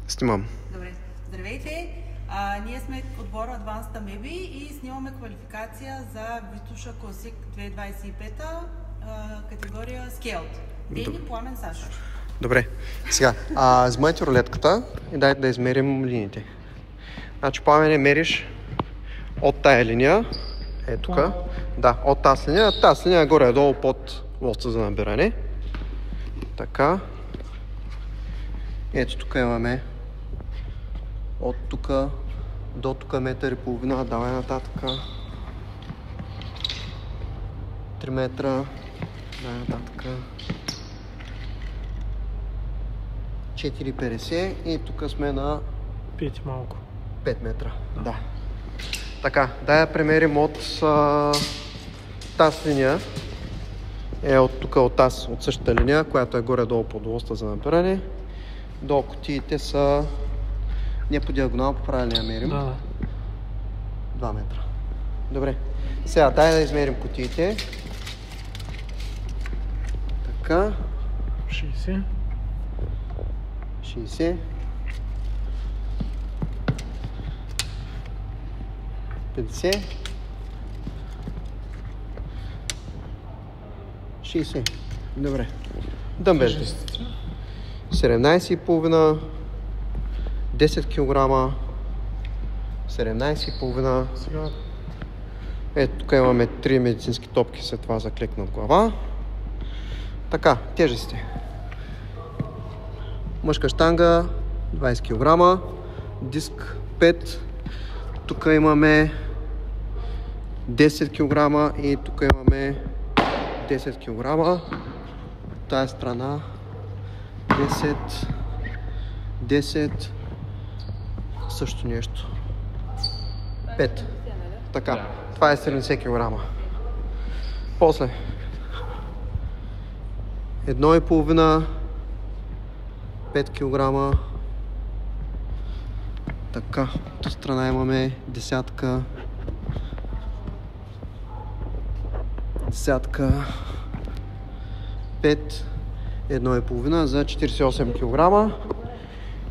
Снимам. Добре. Здравейте! Ние сме отбора Advanced Amebi и снимаме квалификация за Витоша Classic 2025 категория Scaled. Дени, Пламен, Саша. Добре. Сега, вземайте рулетката и дайте да измерим линиите. Значи, Пламене, мериш от тая линия, ето тук. Да, от тази линия. Тази линия е горе-долу под лоста за набиране. Така. Ето тук имаме от тук до тук метър и половина, давай нататък. 3 метра, давай нататък. 4,50 и тук сме на 5 малко. 5 метра. Да. Така, дай да премерим от тази линия. От тук, от същата линия, която е горе-долу под лоста за набиране. До кутиите са не по диагонал, по правилния мерим. Да. 2 метра. Добре. Сега дай да измерим кутиите. Така. 60. 60. 50. 60. Добре. Дъмбелите. 17,5. 10 кг. 17,5. Сега. Ето тук имаме 3 медицински топки, след това за клек над глава. Така, тежести. Мъжка щанга 20 кг. Диск 5. Тук имаме 10 кг и тук имаме 10 кг. От тази страна 10, също нещо. 5. Така, това е 70 кг. После 1,5, 5 кг. Така, от страна имаме десятка. 5, 1,5 за 48 кг.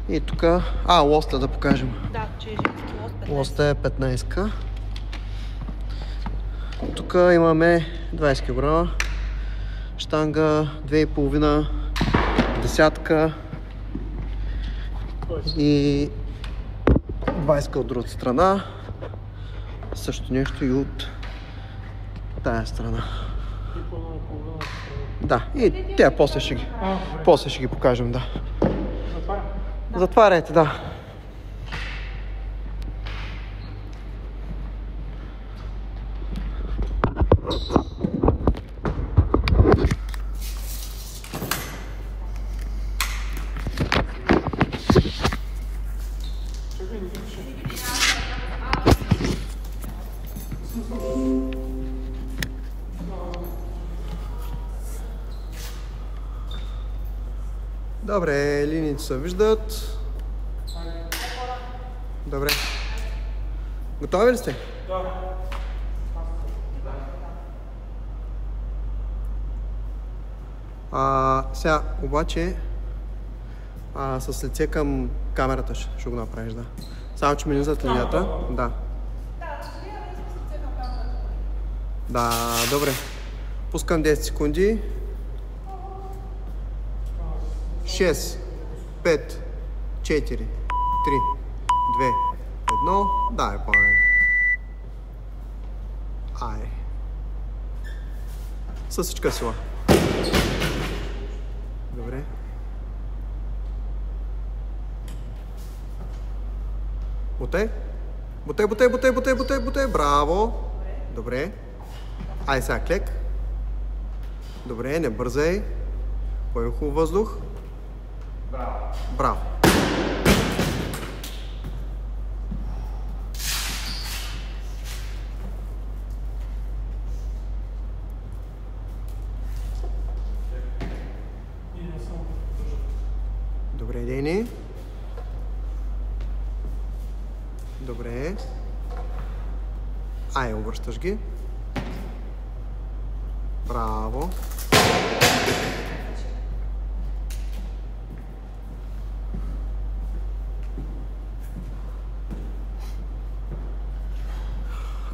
И тук, лоста да покажем. Да, че е женски лост 15. Лоста е 15. Тук имаме 20 кг. Штанга 2,5, десятка и 20 от другата страна. Също нещо и от тая страна. Да, и те после ще ги покажем, да. Затваряйте, да. Добре, линиите се виждат. Добре. Готови ли сте? Да. Сега, обаче, с лице към камерата ще го направиш, да. Само, че ми низат линията. Да. Да, добре. Пускам 10 секунди. 6, 5, 4, 3, 2, 1. Дай, Пламен. Ай. С всичка сила. Добре. Бутай. Бутай. Браво. Добре. Ай, сега клек. Добре, не бързай. Поем хубав въздух. Браво. Добре, Дени. Добре. Обръщаш ги. Браво.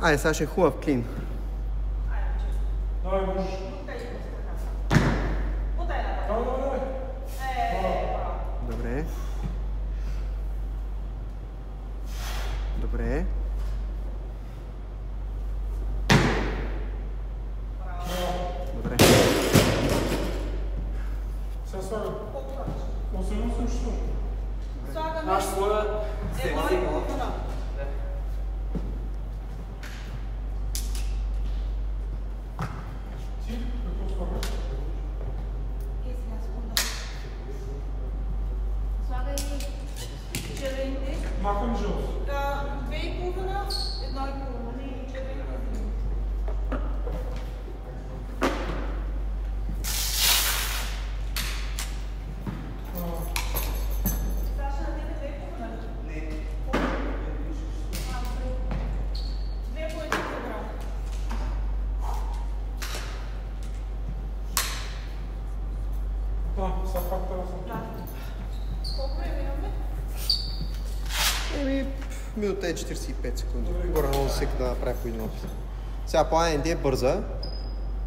Айде, сега ще е хубав клин. Давай, можеш. Давай. Добре. Добре. Добре. Сега слагам. 8 ще сложим. Слагаме. Аз своя Едно и половина. Ти какво слагаш? Една секунда. Слагай червените. Махам жълто. 2,5, 1,5 и червените. Саша, на тебе 2,5? Не. Две по 1 килограм. Да, сега пак трябва да съм. Колко време имаме? Минута е 45 секунди. Горе-долу всеки да направи по един опит. Сега Пламен, иди бърза.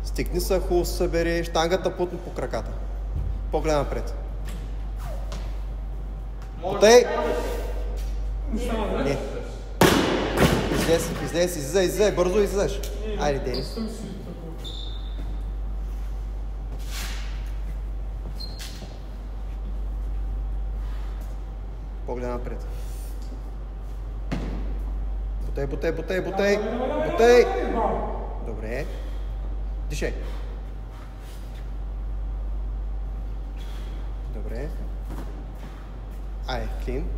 Стикни се, хубаво се събери, штангата плътно по краката. Поглед напред. Отай! Не. Излез, бързо излезеш. Айде, Денис. Поглед напред. Бутай. Добре. Дишай. Добре. Айде, клин.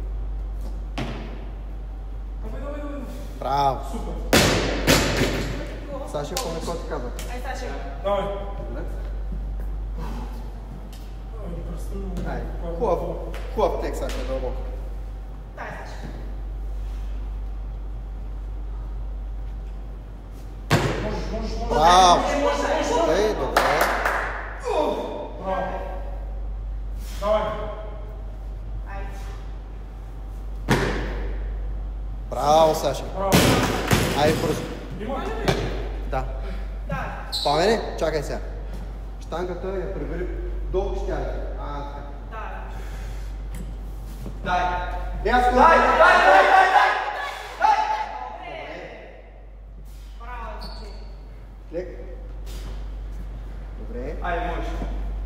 Браво. Супер. Саша, помни какво ти казах. Ай, Саша. Давай. Добре. Представи. Айде, хубав тек, Саша, дълбоко. Дай, Саша. Можеш. Браво. Окей, добре. Браво. Давай. Айде. Браво, Саша. Браво. Айде, бързо. Има ли? Да. Да. Пламене, чакай сега. Штангата я прибери долу щяга. Така. Да. Дай. Ясно. Браво, че. Лек. Добре. Айде, можеш.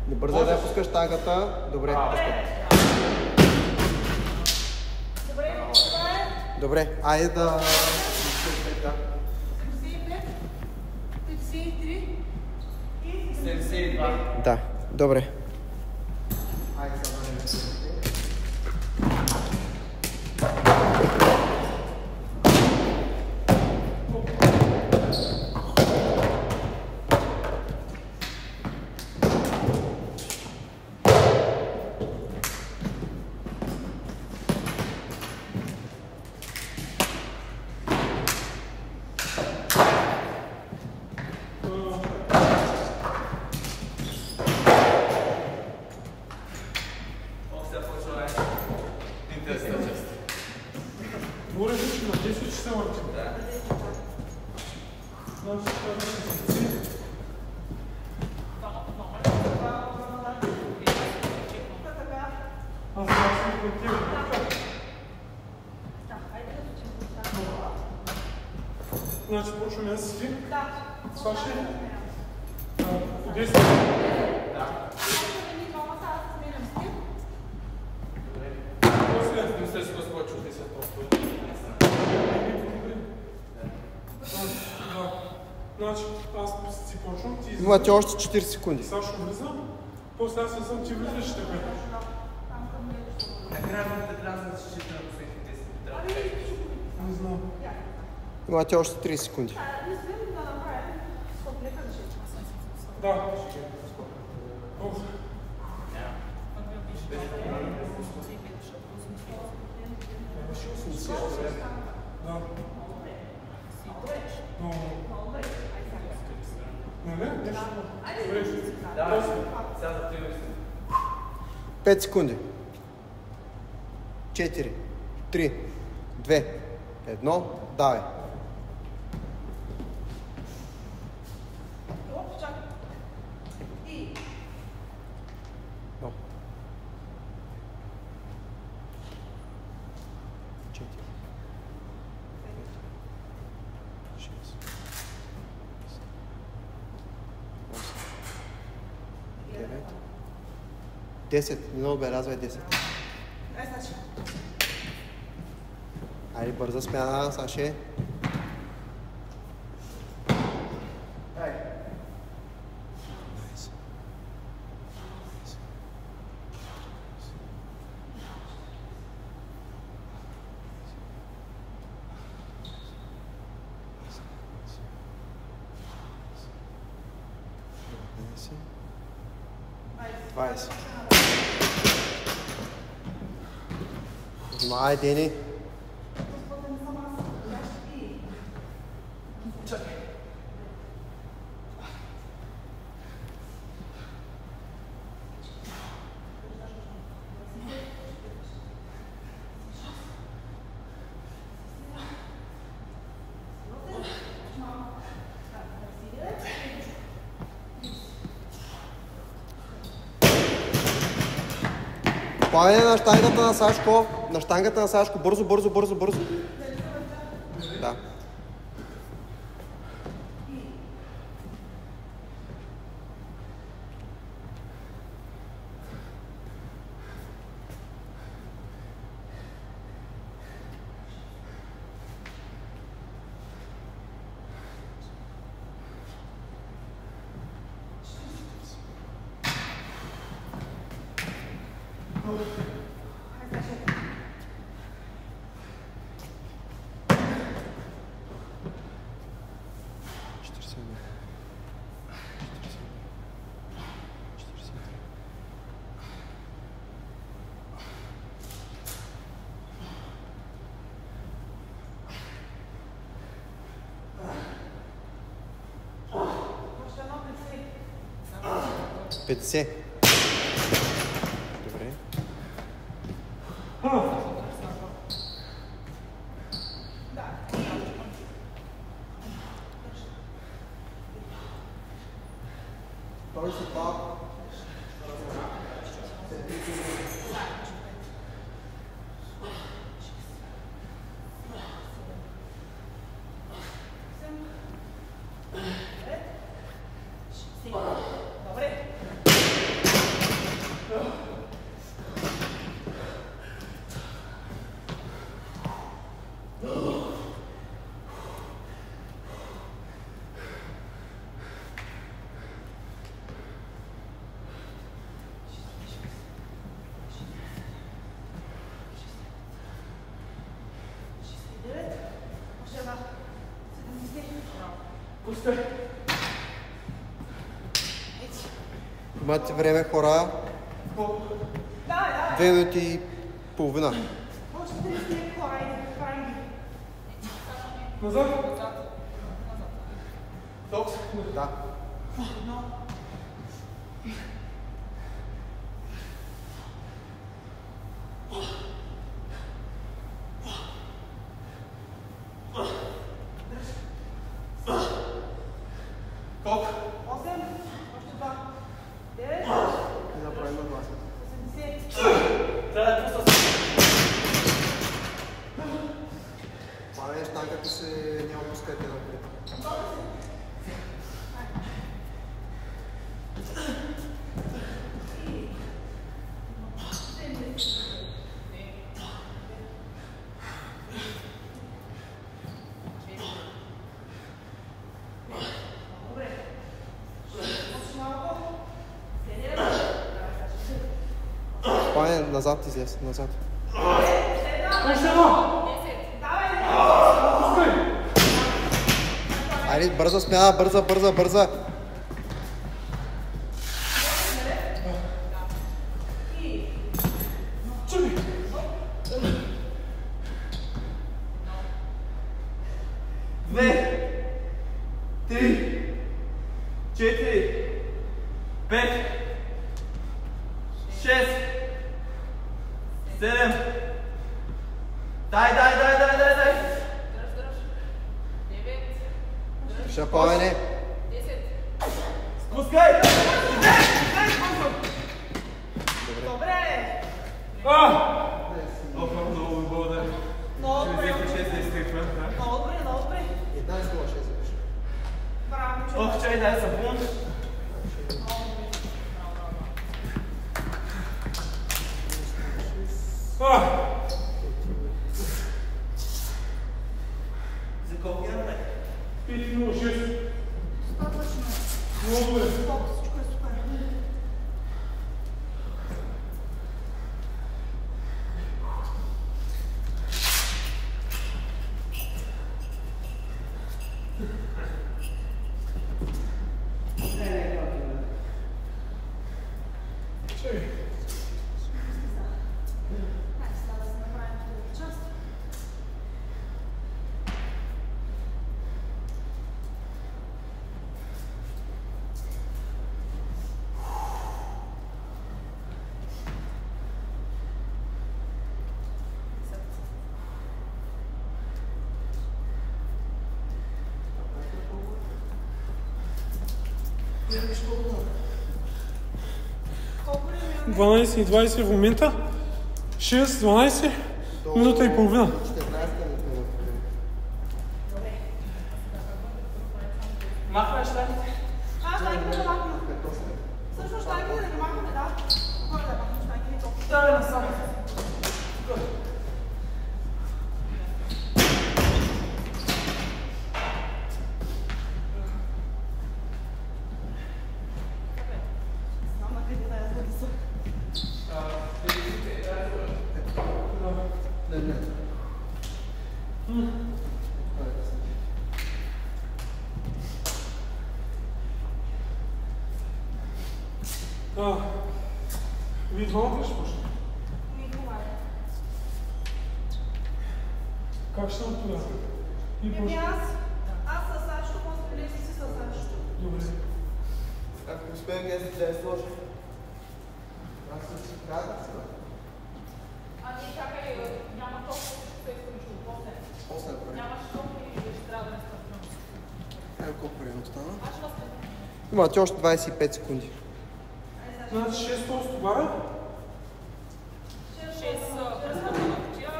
Не бързай да я пускаш штангата. Добре, пускай. Добре, това е. Добре, айде да... 75, 53 и 72. Да, добре. Говоря вече на 10 часа въртим. Да. Значи това ще се Аз съм платил. Значи почваме аз с ти. Саши. По 10. Не сте си го скочил 10 толкова. Значи аз си почвам, ти излизаш. Имате още 40 секунди. Сашо влиза, после аз съм ти влизаш и така. Накрая да трябва да се счита на последните 10. Не знам. Имате още 30 секунди. Да. Оф. Да. Но... Нали? Нещо. Да, сега да отиваме се. 5 секунди. 4, 3, 2, 1, давай. 10, не отбелязвай 10. Айде, бърза смяна, Саши. Внимавай, Дени. Плагане на щангата на Сашко. На щангата на Сашко. Бързо, бързо, бързо, бързо. Да. Петдесет. Добре. Той се това. Имате време, хора. 2 минути и половина. Още 30 хора, правим ги. Назад? Токс? Да. Колко? 8, още 2, 9, И направим на гласа. 80. Трябва да пусна. Пане, щангата се не опускайте напред. Пане, назад излез, назад. Още едно! Айде, бърза смяна, бърза, бърза, бърза. Две, три, 4, 5, 6, 7. Дай. Ще Павене. Спускай! Добре! Много ви благодаря. Много Ще добре. взехте 6 изтъква. Много добре, много добре. 11 ще запиша. Браво, човек. Ох, чай, дай сапун. 12 и 20 в момента. 6, 12, минута и половина. 14 минути. Махваш щатите? Щайките да махаме. Също щайките да ги махаме, да. Кой да махаме щайките? Да, бе, насам. Знам на къде да я занеса. Не. Вие двамата ще почнете? Как ще съм тогава? Аз със Сашо, после леси си със Сашо. Добре. Ако успеем да я сложим. Аз съм си казал. Чакай, няма толкова също после. После направим. Нямаш толкова и ще трябва да не стартирам. Ето колко време остана? Имате още 25 секунди. Значи 6 стовара. 6 пръската на кутия,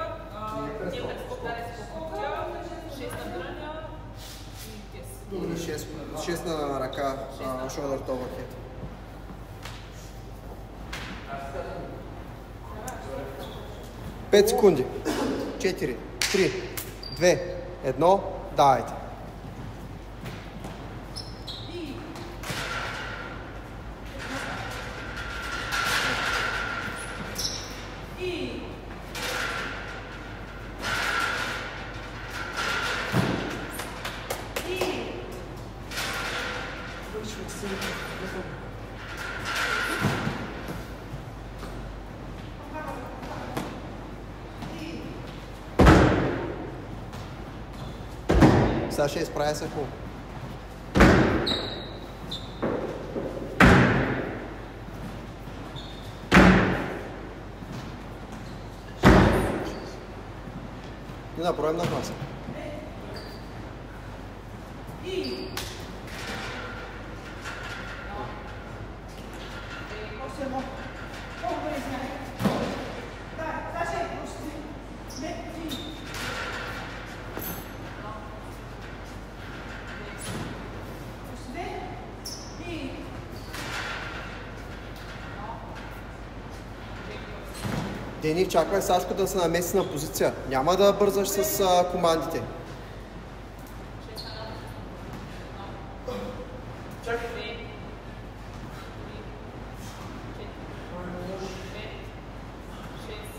9 скоптари с кутия, 6 надирания и 10. Добре, 6 на ръка, shoulder to overhead. Пет секунди. 4, 3, 2, 1, давайте. Сега ще изправя се хубаво. И наброим на гласа. Дени, чакай Сашко да се намеси на позиция. Няма да бързаш с командите.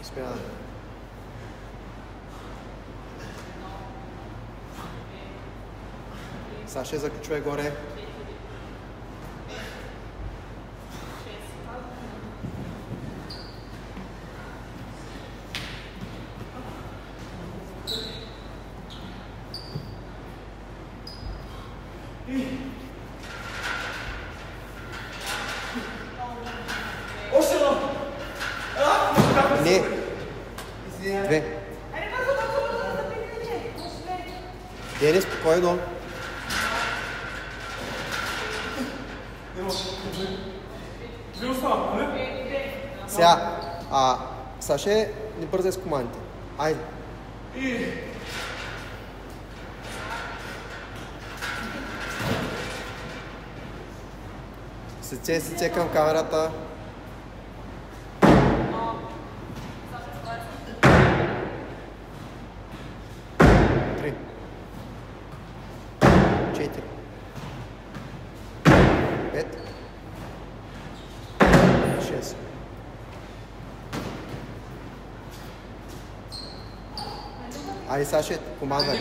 Смяна. Саша, заключвай горе. Не. Две. Дени, спокойно. Две остава, нали? Сега, Саша, не бързай с командите. Айде. Сеце към камерата. Три. 4. 5. 6. Айде, Саша, команда.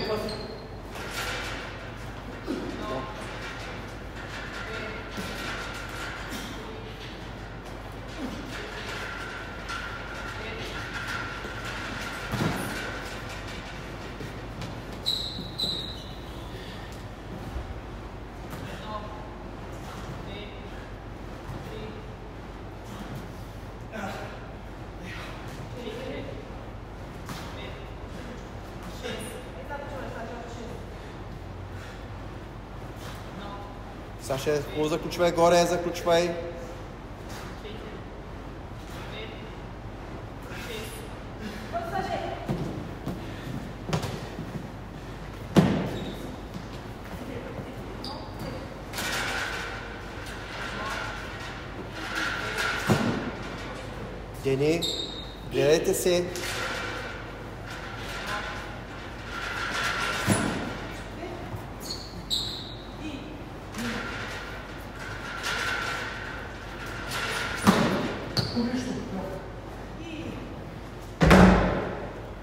Саша, хубаво заключвай горе, заключвай. Дени, гледайте се.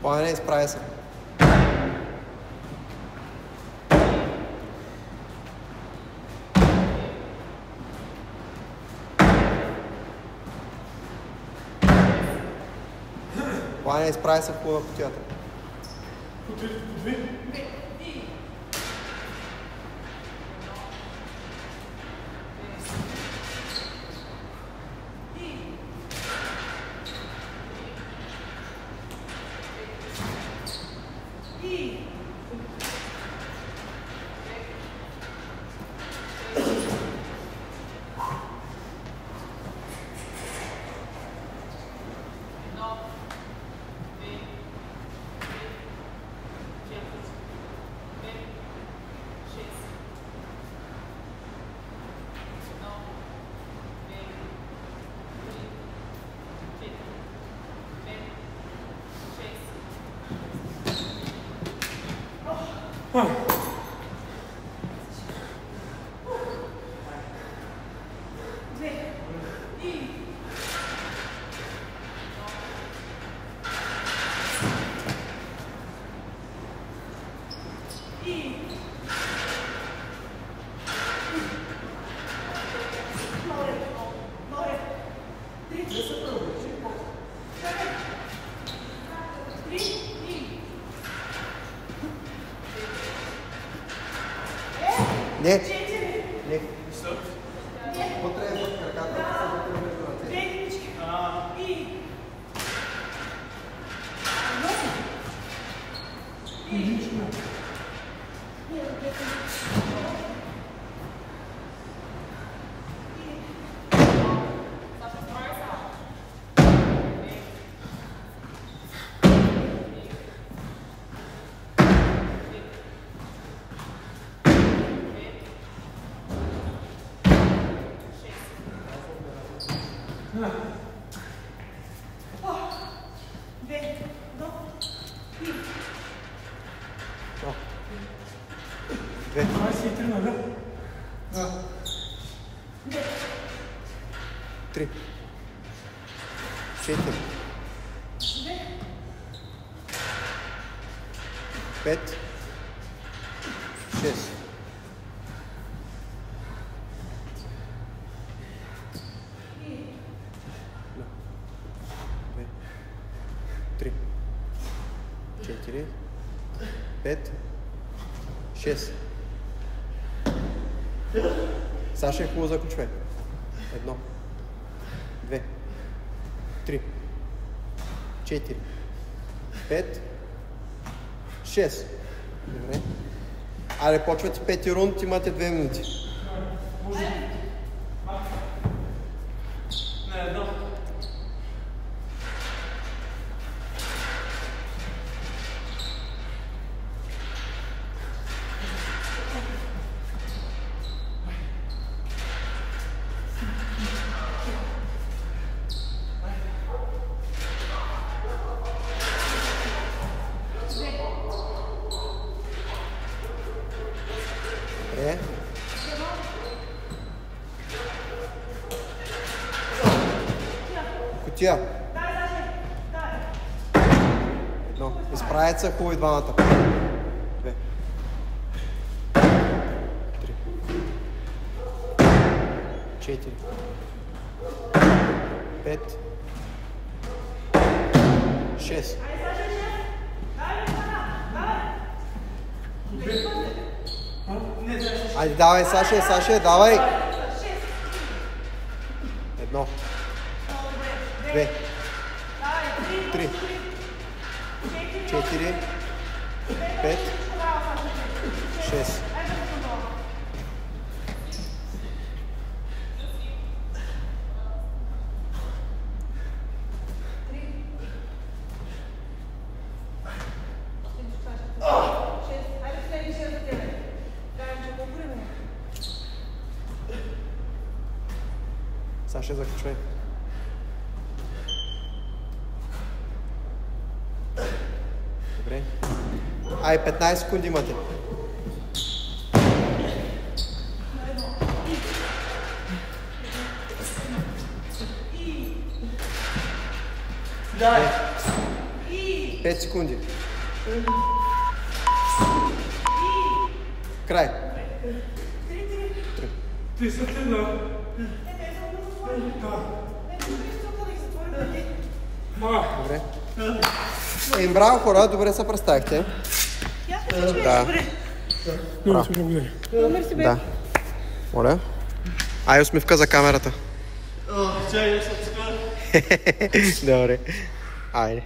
Пламене, изправя се. Пламене, изправя се в хубава кутията. Не. Не. Вътре е в краката, вътре между ръцете. Две. 23 наверх. Три. 4. 5. 6. 3. 4. 5. 6. Саша, хубаво заключвай. 1. 2. 3. 4. 5. 6. Добре. Айде, почвате пети рунд, имате 2 минути. На едно. Добре. Кутия. Едно. Изправят се хубаво и двамата. 2. 3. 4. 5. 6. Айде, давай, Саша, давай! 1. 2. 3. 4. 5. 6. Саше, заключвай. Добре. 15 секунди имате. Дай! 5 секунди. Край. 31. Добре. Браво, хора, добре се представихте. Да. Много ти благодаря. Да. Моля. Ай, усмивка за камерата. Чай, я съм така. Добре. Айде.